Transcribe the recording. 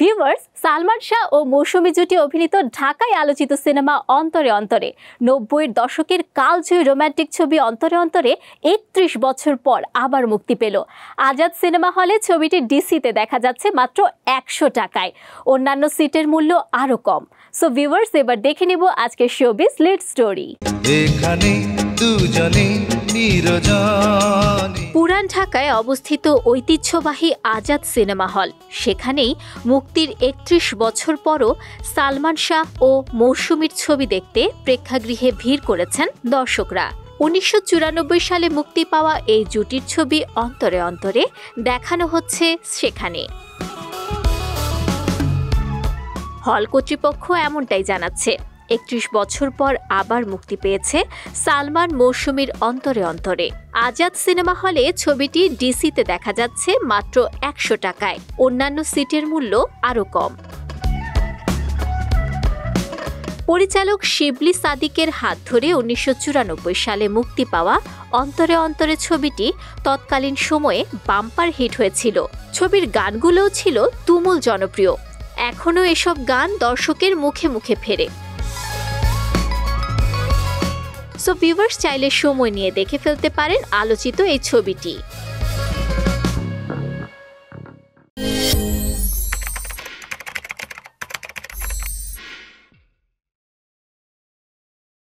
Viewers, Salman Shah ও মৌসুমী জুটি অভিনীত ঢাকায় আলোচিত সিনেমা অন্তরে অন্তরে ৯০-এর দশকের কালজয়ী রোমান্টিক ছবি অন্তরে অন্তরে ৩১ বছর পর আবার মুক্তি পেল। আজাদ সিনেমা হলে ছবিটি ডিসিতে দেখা যাচ্ছে মাত্র ১০০ টাকায়। অন্যান্য সিটের মূল্য আরও কম। সো ভিউয়ার্স, এবার দেখে নেব আজকের শোবিজ লিড স্টোরি। পুরান ঢাকায় অবস্থিত ঐতিহ্যবাহী আজাদ সিনেমা হল, সেখানেই মুক্তির ৩১ বছর পরও সালমান শাহ ও মৌসুমীর ছবি দেখতে প্রেক্ষাগৃহে ভিড় করেছেন দর্শকরা। ১৯৯৪ সালে মুক্তি পাওয়া এই জুটির ছবি অন্তরে অন্তরে দেখানো হচ্ছে সেখানে। হল কর্তৃপক্ষ এমনটাই জানাচ্ছে, ৩১ বছর পর আবার মুক্তি পেয়েছে সালমান মৌসুমীর অন্তরে অন্তরে। আজাদ সিনেমা হলে ছবিটি ডিসিতে দেখা যাচ্ছে মাত্র ১০০ টাকায়। অন্যান্য সিটের মূল্য আরও কম। পরিচালক শিবলি সাদিকের হাত ধরে ১৯৯৪ সালে মুক্তি পাওয়া অন্তরে অন্তরে ছবিটি তৎকালীন সময়ে বাম্পার হিট হয়েছিল। ছবির গানগুলোও ছিল তুমুল জনপ্রিয়। এখনও এসব গান দর্শকের মুখে মুখে ফেরে। সো ভিউয়ার্স, চাইলে সময় নিয়ে দেখে ফেলতে পারেন আলোচিত এই ছবিটি।